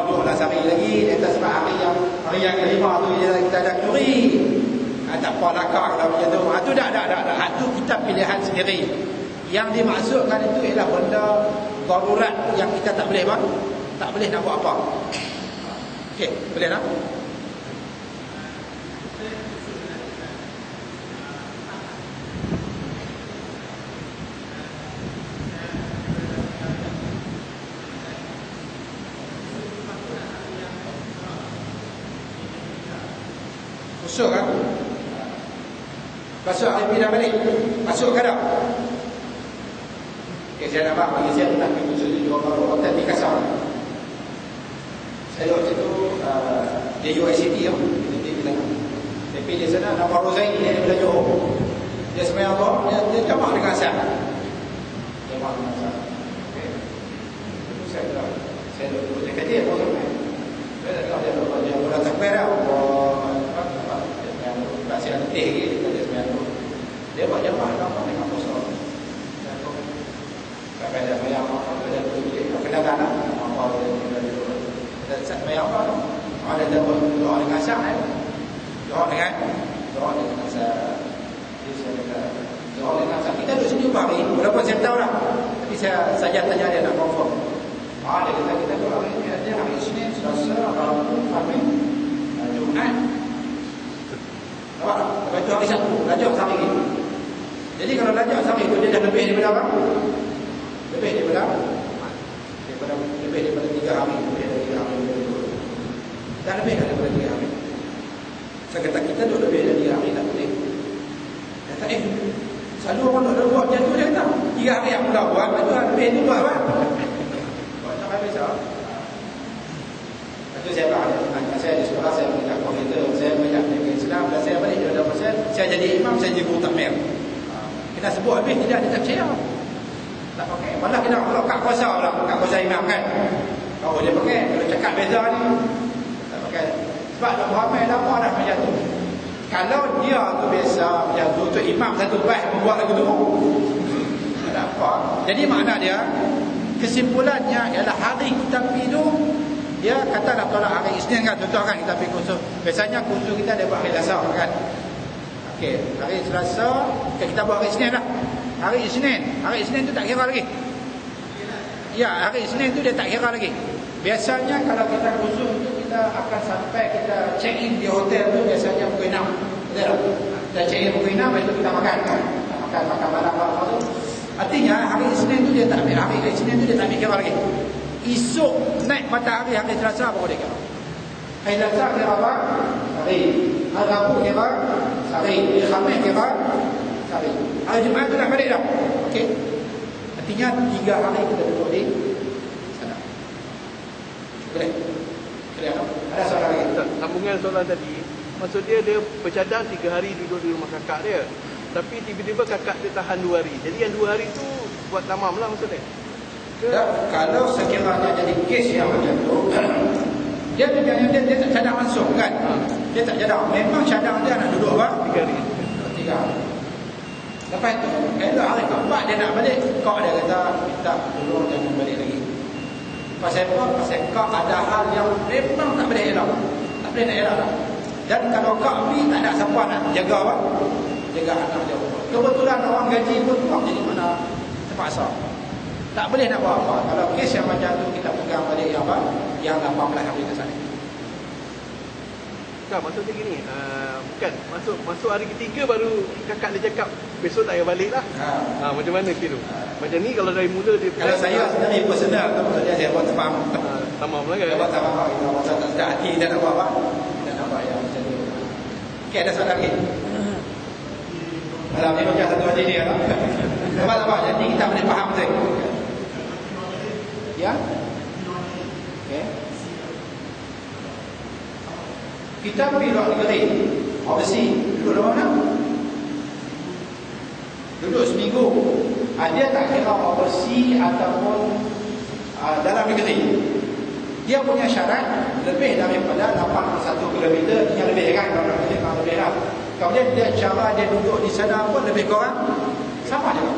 Duduklah sehari lagi. Dia sebab hari yang kelima tu kita ada curi. Tak apalah kak kita macam tu. Itu tak. Itu kita pilihan sendiri. Yang dimaksudkan itu ialah benda darurat yang kita tak boleh bang. Tak boleh nak buat apa. Okey, boleh tak? Masuk kan? Masuk hari pindah balik. Masuk ke tak? Okay, saya nak bagi saya nak pergi masuk di hotel di Kasar. Saya waktu itu di UICT ya. Dia bilang. Tapi di sana nama Rozaini dia bilang Johor. Dia sembahyang Zuhur, dia jamak dengan asar. Jamak dengan asar. Okey. Itu saya boleh kata apa sampai. Saya tak tahu dia boleh takbir dah. Tak saya letih lagi dia sembahyang. Dia buat jamak dengan puasa. Tak ada bayar ada kedatangan apa dia set bayar apa ada doa dengan asar doa dengan asar doa dengan asar kita duduk sini hari walaupun saya tahu lah tapi saya saja tanya dia nak confirm dia kata kita doa hari hari Isnin Selasa Rabu Khamis Jumaat nampak tak itu hari Sabtu lajak sampai ini jadi kalau lajak sampai itu dia dah lebih daripada apa lebih daripada 3 hari lebih dari 3 hari dah lebih daripada 3 hari saya kata kita duduk lebih dari 3 hari tak boleh kata selalu orang nak buat macam tu dia kata 3 hari yang mula buat lepas tu lebih tu buat apa buat tak habis lepas tu saya berada saya di sekolah saya mengajar komputer saya banyak dengan Islam dan saya balik daripada pasal saya jadi imam saya jadi guru takmir kita sebut habis tidak ada tak percaya tak pakai. Malah kita kalau kat kuasa lah, kat kuasa imam kan. Kalau dia pakai, kalau cakap beza ni tak pakai. Sebab nak Muhammad lama dah macam tu. Kalau dia tu biasa macam tu imam satu baik membuat lagu tu. Tak apa. Jadi makna dia kesimpulannya ialah hari kita pergi tu dia katalah tolak hari Isnin kan, contoh kan kita pergi kursus. Biasanya kursus kita dia buat hari Selasa kan. Okey, hari Selasa kita buat hari Isnin lah. Hari Isnin tu tak kira lagi. Ya, hari Isnin tu dia tak kira lagi. Biasanya kalau kita khusus tu kita akan sampai kita check in di hotel tu biasanya pukul 6. Betul tak? Kita check in pukul 6 lepas tu kita makan. Makan malam tu. Artinya hari Isnin tu dia tak ambil hari Isnin tu dia tak ambil kira lagi. Esok naik matahari hari Selasa baru dia kira. Hari Selasa kira apa? Hari Rabu kira hari Khamis kira hari Jumaat tu nak balik dah. Okey. Artinya 3 hari kita duduk di sana. Boleh? Ada soalan lagi? Sambungan soalan tadi. Maksud dia bercadang 3 hari duduk di rumah kakak dia. Tapi tiba-tiba kakak dia tahan 2 hari. Jadi yang 2 hari tu buat tamam lah maksudnya. Kalau sekiranya jadi kes yang macam tu dia tak cadang langsung kan. Dia tak cadang. Memang cadang dia nak duduk apa? 3 hari. 3 hari. Lepas tu, elok hari keempat dia nak balik. Kau dia kata, minta tolong jangan balik lagi. Pasal apa? Pasal kau ada hal yang memang tak boleh elok. Tak boleh nak elok lah. Dan kalau kau pergi, tak ada siapa nak jaga apa? Jaga anak dia. Kebetulan orang gaji pun kurang jadi mana terpaksa. Tak boleh nak buat apa. Kalau kes yang macam tu, kita pegang balik yang apa? Yang 18 hari ke sana. Tak, maksudnya gini, bukan masuk hari ketiga baru kakak dia cakap besok tak payah balik lah. Macam mana tu? Macam ni kalau dari mula dia kalau saya sebenarnya personal tu maksudnya saya buat terfaham. Tamam lah kan. Saya buat terfaham. Kita tak hati kita nak buat apa? Kita nak buat yang macam tu. Okey, ada soalan lagi? Malam ni macam satu hari ni lah. Nampak? Jadi kita boleh faham betul. Ya? Okey. Kita pergi luar negeri overseas, duduk dalam mana? Duduk seminggu. Dia tak kira overseas ataupun dalam negeri. Dia punya syarat lebih daripada 81 km. Yang lebih kan, kalau lebih lah. Kemudian dia cara dia duduk di sana pun lebih kurang sama juga.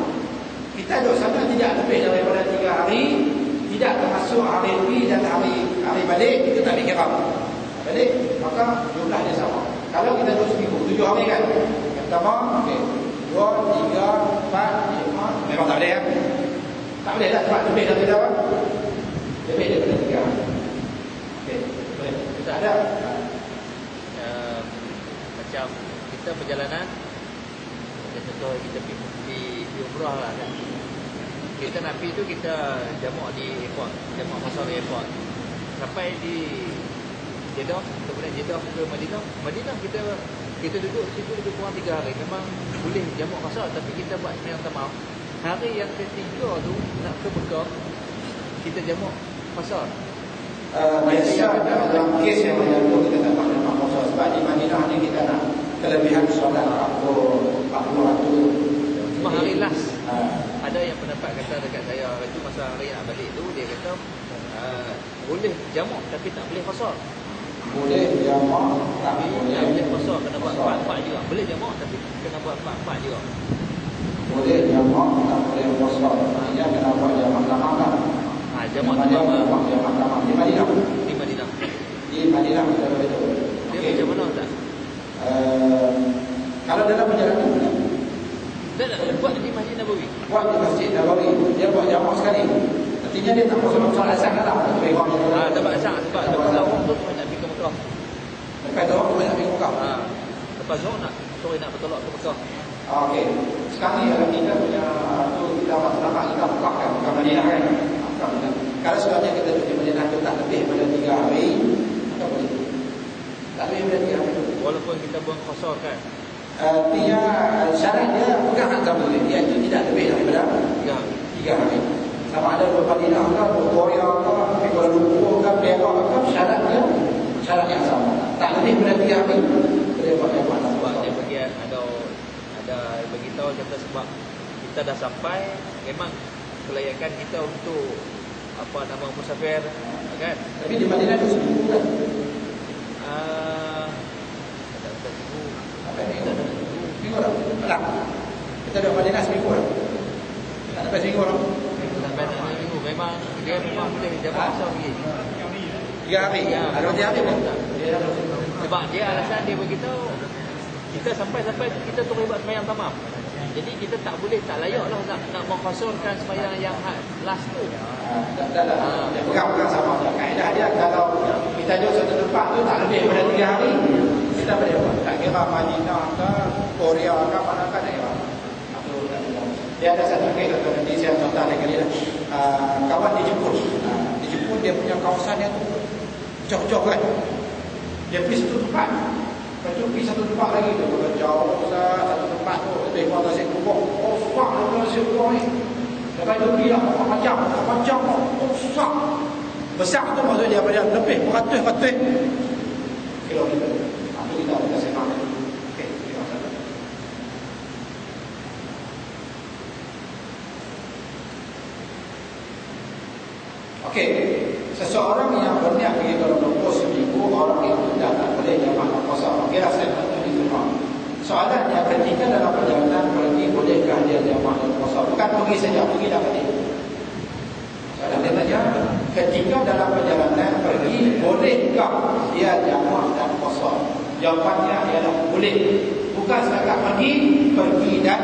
Kita duduk sana tidak lebih daripada 3 hari, tidak termasuk hari pergi dan hari balik, itu tak dikira balik, maka jumlah dia sama. Kalau kita duduk seminggu 7 hari kan, yang pertama okey, 2, 3, 4, 5, memang tak boleh kan? Tak boleh lah, sebab lebih daripada apa? Lebih daripada 3 hari. Okey, boleh. Kita ada macam kita perjalanan, contoh kita pergi umrah lah kan. Kita nak pergi tu kita jamak di airport, jamak masuk di airport. Sampai di Jeddah, kemudian Jeddah ke Madinah kita duduk situ lebih kurang 3 hari. Memang boleh jamak kasar, tapi kita buat yang tamam. Hari yang ketiga tu nak ke Mekah, kita jamak kasar. Biasa dalam kes yang macam tu kita tak pakai jamak kasar. Sebab di Madinah ni kita nak kelebihan solat Rabu, Cuma hari last ada yang pendapat kata dekat saya itu masa hari nak balik tu, dia kata boleh jamak tapi tak boleh qasar. Boleh jamak tapi Tak boleh qasar, kena buat 4-4 juga. Boleh jamak tapi kena buat 4-4 juga. boleh jamak tak boleh qasar. Maksudnya kena buat jamak tamam. Jamak tamam di Madinah. Di Madinah. Di Madinah betul. Dia Okey. macam mana tak? Kalau dalam perjalanan boleh. Dia nak buat di Masjid Nabawi. Buat di Masjid Nabawi, dia buat jamak sekali. Artinya dia tak masuk solat asar lah. Tak buat asar sebab lepas Zuhur tu nak pergi ke Mekah. Lepas tu aku nak pergi Mekah. Lepas Zuhur nak sore nak bertolak ke Mekah. Okey. Sekarang ni kalau kita punya tu kita dapat kita Mekah kan, bukan Madinah kan. Kalau sebabnya kita duduk di Madinah tu tak lebih pada 3 hari, tak boleh. Tak lebih pada 3 hari. Walaupun kita buang qasar kan. Dia syarat dia bukan agama boleh. Dia itu tidak lebih daripada 3 hari. Sama ada di Madinah ke, di Korea ke, di Kuala Lumpur ke, Perak ke, syarat yang sama. Tak lebih daripada 3 hari. Boleh pakai mana? Sebab dia bagi ada beritahu kata sebab kita dah sampai, memang kelayakan kita untuk apa nama musafir kan. Tapi di Madinah itu seminggu kan? Tak seminggu. Sampai seminggu dah. Tak. Kita dah Madinah seminggu dah. Tak sampai seminggu dah. Sampai tak seminggu. Memang dia memang boleh jamak asal pergi. 3 hari. Ada 3 hari pun tak. Sebab dia alasan dia beritahu kita sampai kita terus buat sembahyang tamam. Jadi kita tak boleh, tak layak lah nak mengkosongkan sembahyang yang last tu. Dia pegang sama je. Kaedah dia kalau kita duduk satu tempat tu tak lebih daripada 3 hari, kita boleh buat. Tak kira Madinah ke, Korea ke, mana ke daerah. Dia ada satu kes, nanti saya contoh lain kali lah. Kawan di Jepun. Di Jepun dia punya kawasan yang tu jauh-jauh kan. Dia pergi satu tempat. Lepas tu pergi satu tempat lagi tu. Jauh satu tempat tu. Lebih kuat nasi kubur. Oh, fuck nasi kubur ni. Lepas tu pergi lah 4 jam. Oh, fuck. Besar tu maksudnya dia lebih beratus-ratus kilometer. Itu kita senang. Okey, terima kasih. Okey, seseorang yang berniat pergi ke Lombok seminggu, orang itu dah tak boleh jamak puasa. Okeylah saya nak diterima. Soalannya ketika dalam perjalanan pergi, bolehkah dia jamak puasa? Bukan pergi saja, pergi dah pergi. Soalan dia tanya, ketika dalam perjalanan pergi, bolehkah dia jamak dan puasa? Jawapannya ialah boleh. Bukan setakat pergi dan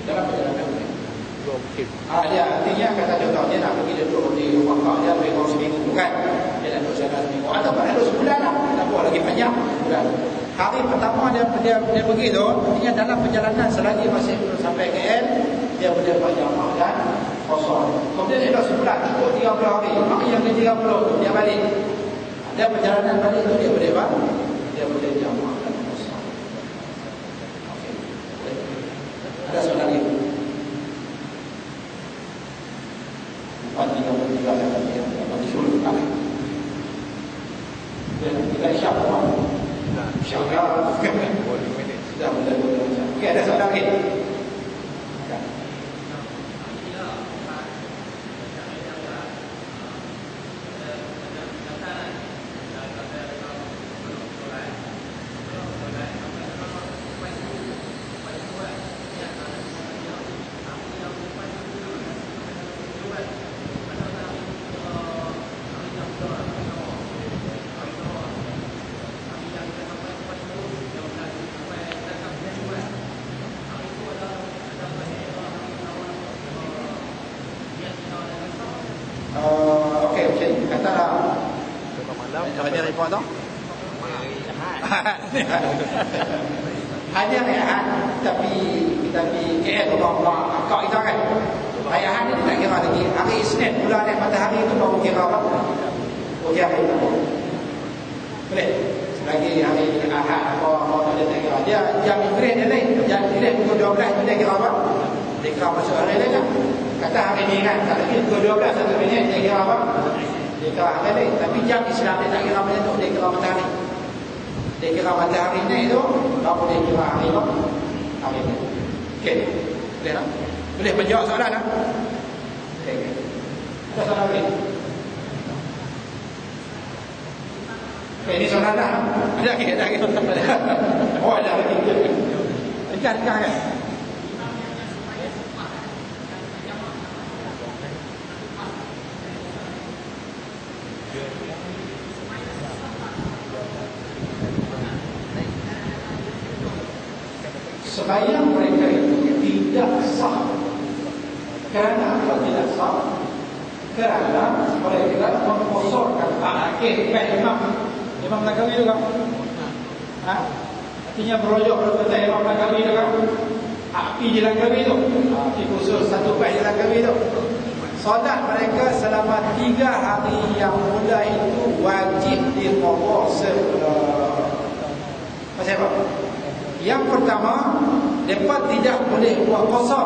dalam perjalanan boleh. Dia artinya kata contoh dia nak pergi duduk di rumah kau dia lebih kurang seminggu bukan? Dia nak duduk sana seminggu atau pada duduk sebulan lah. Tak boleh lagi panjang sebulan. Hari pertama dia pergi tu, artinya dalam perjalanan selagi masih belum sampai KL, dia boleh buat jamak dan kosong. Kemudian dia duduk sebulan, cukup 30 hari. Maka yang ke-30 tu dia balik. Dia perjalanan balik tu dia boleh buat, dia boleh jamak dan kosong. Okey. Ada soalan lagi? 33 kata dia disuruh bukan. Kita isyak apa? Isyak bukan. Sudah boleh. Okey, ada soalan lagi? Okey, macam ni. Katalah hanya report tu. Hanya rehat tapi kita pergi KL rumah akak kita kan. Hari Ahad ni tak kira lagi. Hari Isnin bulan matahari itu baru kira apa? Ujian hari itu. Boleh. Selagi hari Ahad apa dia tak kira. Dia jam Inggeris dia lain. Jam Inggeris pukul 12 itu dia kira apa? Dia kira masuk hari lain kan. Kata hari ni kan, tak lagi pukul 12 1 minit dia kira apa? Dia kira hari lain. Tapi jam Islam dia tak kira macam tu, dia kira matahari. Dia Dia kira matahari ni tu, baru dia kira hari tu. Hari ni. Okey. Boleh tak? Boleh menjawab soalan tak? Okey. Ada soalan lagi? Okey, ini soalan dah. Ada lagi. Oh, ada lagi. Dekat kan? Sembahyang mereka itu tidak sah. Kerana apa tidak sah? Kerana mereka mengkosorkan akhir Imam Nagawi juga. Artinya berojok kepada Imam Nagawi juga. Api di Langkawi itu, api khusus satu baik di Langkawi itu. Solat mereka selama 3 hari yang mula itu wajib diqadha semula. Pasal apa? Yang pertama, mereka tidak boleh buat qasar.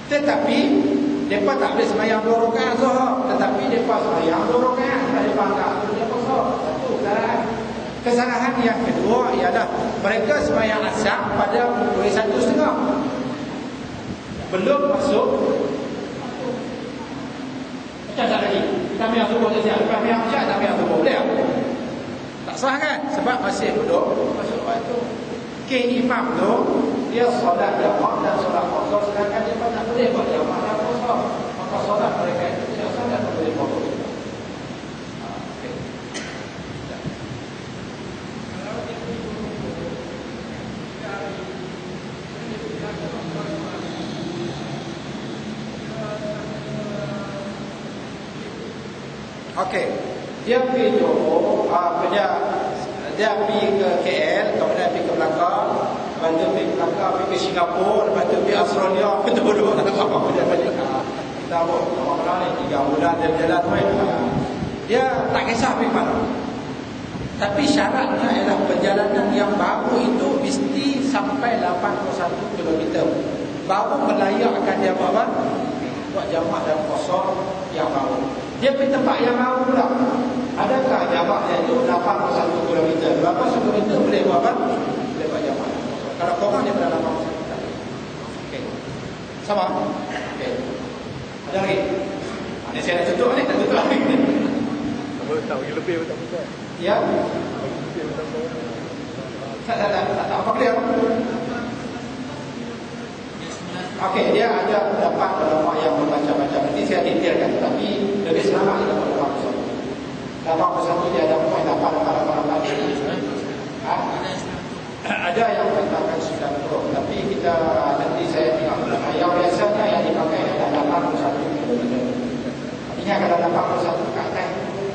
Tetapi mereka tak boleh sembahyang 2 rakaat zuhur, tetapi mereka sembahyang 2 rakaat. Mereka tak boleh qasar. Satu kesalahan. Kesalahan yang kedua ialah mereka sembahyang asar pada pukul 1:30. Belum masuk. Macam tak lagi. Kita ambil subuh saja. Lepas ambil asar, kita ambil subuh. Boleh tak? Tak sah kan? Sebab masih duduk masuk waktu. Imam tu dia solat jamak dan solat qasar, sedangkan dia tak boleh buat jamak dan qasar. Maka solat mereka itu tidak sah dan boleh buat. Okey, dia pergi Johor, dia pergi ke KL, kemudian pergi ke Melaka, lepas tu pergi ke Melaka, pergi ke Singapura, lepas tu pergi Australia, kedua-dua apa dia balik. Kita buat orang ni 3 bulan dia berjalan tu. Dia tak kisah pergi mana. Tapi syaratnya ialah perjalanan yang baru itu mesti sampai 81 km. Baru melayakkan dia buat apa? Buat jamak dan qasar yang baru. Dia pergi tempat yang baru pula. Adakah jamaknya itu 81 km? 81 km boleh buat apa? Boleh buat jamak. Kalau korang dia berada 81 km. Okey. Sama? Okey. Ada lagi? Ini saya nak tutup ni, tak tutup lagi. Tak bagi lebih pun tak apa. Ya? Tak apa clear? Okey, dia ada pendapat ulama yang bermacam-macam. Nanti saya detailkan, tapi lebih selamat dia dapat dapat satu. Dapat satu dia ada poin dapat lagi. Ada yang mengatakan 90, tapi kita nanti saya tengok yang biasanya yang dipakai adalah 81 km. Artinya kalau dapat 81 kat atas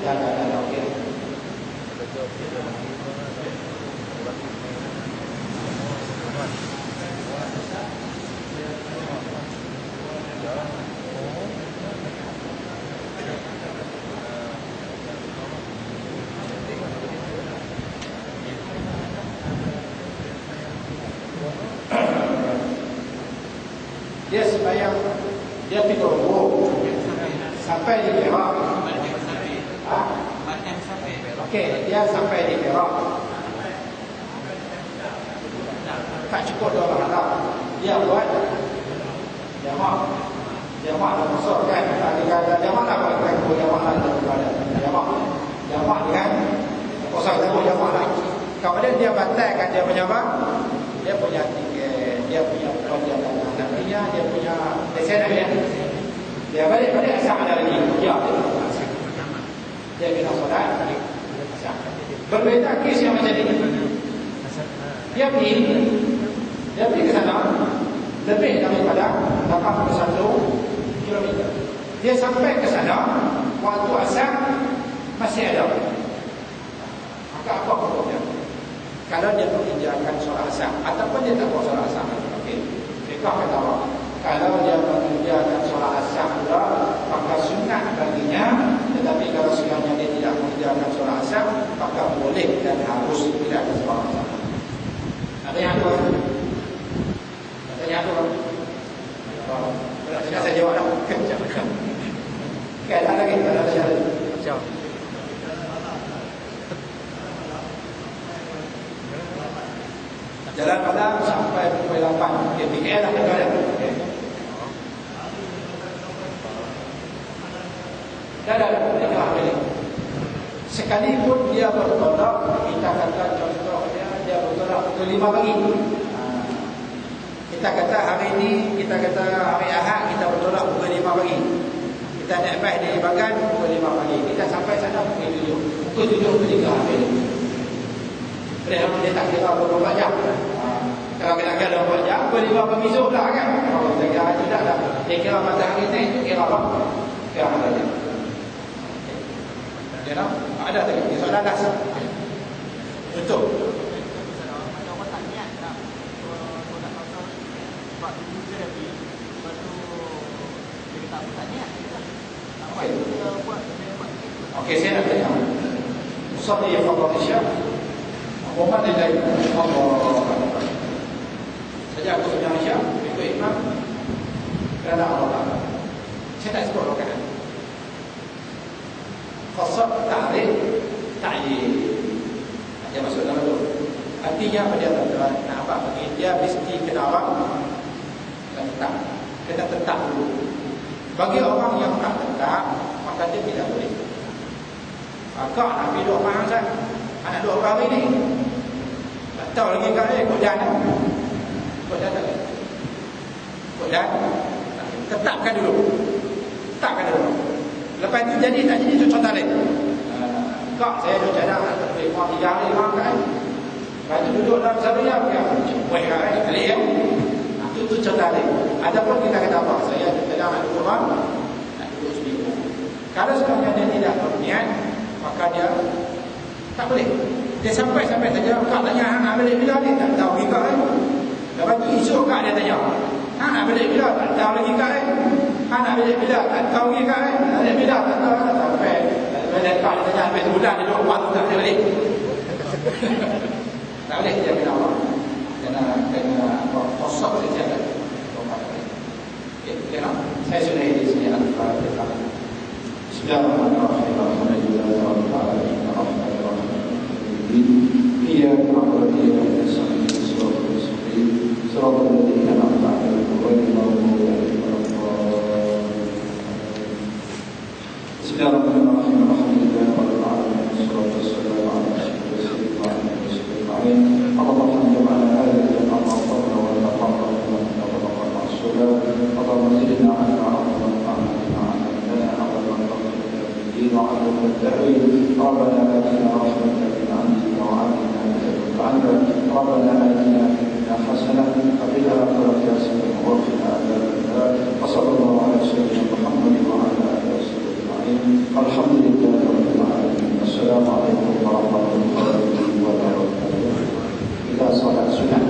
dah okey. Dia sembahyang, dia pergi Johor sampai di Perak. Okey, dia sampai di Perak. Tak cukup 2 malam. Dia buat jamak dan qasar kan. Tadi kata jamak tak buat kan, jamak daripada jamak dengan qasar tak buat jamak lah. Kemudian dia batalkan dia punya apa? Dia punya tiket, dia punya perjalanan. Nantinya dia punya lesen dia. Dia balik asal ada lagi. Dia kena solat. Berbeza kes yang macam ini. Dia pergi ke sana lebih daripada 81 km. Dia sampai ke sana waktu asar masih ada. Maka apa hukumnya? Kalau dia mengerjakan solat asar ataupun dia tak buat solat asar, okey. Mereka kata apa? Kalau dia mengerjakan solat asar pula, maka sunat baginya. Tetapi kalau sekiranya dia tidak mengerjakan solat asar, maka boleh dan harus tidak ada solat asar. Ada yang tu? Ada yang tu? Tidak saya jawab dah. Okey, ada lagi? Ada lagi? Jalan Padang sampai pukul 8. KPL lah dekat. Dah balik. Sekalipun dia bertolak, kita kata contohnya dia bertolak pukul 5 pagi. Kita kata hari Ahad kita bertolak pukul 5 pagi. Kita naik bas dari Bagan pukul 5 pagi. Kita sampai sana pukul 7. Pukul 7 pukul 3 habis. Padahal dia tak kira 24 jam. Kalau kita kira 24 jam, pukul 5 pagi esok lah kan. Kalau kita kira tidak dah. Dia kira matahari naik itu kira apa? Kira matahari. Ya tak? Ada tadi. Soalan dah. Betul. Okey, saya nak tanya. Ustaz ni faqat Isyak. Apa dia dari Allah? Sejak aku sebenarnya Isyak, ikut imam kerana Allah. Saya tak sebut rokaat. Khasab ta'rif ta'yin. Dia masuk dalam tu. Artinya apa dia tuan? Nak apa bagi dia mesti kena orang tetap. Kena tetap dulu. Bagi orang yang tak tetap, maka dia tidak boleh. Kau nak pergi dua orang saja. Anak dua orang ini tak tahu lagi kau ikut jalan. Ikut jalan tak boleh. Ikut jalan tetapkan dulu. Tetapkan dulu. Lepas itu jadi tak jadi itu contoh lain. Kau saya duduk jalan tak boleh buat 3 hari makan. Lepas itu duduk dalam sahabat dia buat hari kali ya. Itu contoh lain. Adapun kita kata apa? Saya sedang nak duduk orang, nak duduk seminggu. Kalau sebenarnya dia tidak berniat, maka dia tak boleh. Dia sampai saja. Kak tanya, hang nak balik bila ni? Tak tahu lagi kak kan. Lepas tu esok kak dia tanya, hang nak balik bila? Tak tahu lagi kak kan. Hang nak balik bila? Tak tahu lagi kak kan. Nak balik bila? Tak tahu kan. Sampai balik kak dia tanya, habis sebulan dia duduk rumah tu tak boleh balik. Tak boleh dia kena Allah. Kena kosok saja kan. Okay, saya sudah di sini. Bismillahirrahmanirrahim. Alhamdulillahirrahmanirrahim. إياك نعبد وإياك نستعين صراط المستقيم صراط الذين أنعمت عليهم غير المغضوب عليهم ولا الضالين. بسم الله الرحمن الرحيم. الحمد لله رب العالمين والصلاة والسلام على أشرف المرسلين وعلى آله وصحبه أجمعين. اللهم جمعنا هذا الجمع وفضل والتقرب ومن بلغ الرسول. اللهم زدنا على أفضل أعمالنا علمنا أفضل التوفيق في الدين وعلم التأويل. ربنا آتنا رحمة من عندك وعافنا من لدنك عنك. ربنا آتنا في الدنيا حسنة وفي الآخرة حسنة وقنا عذاب النار. وصلى الله على سيدنا محمد وعلى آله وصحبه أجمعين. الحمد لله رب العالمين. السلام عليكم ورحمة الله وبركاته. إلى صلاة السنة.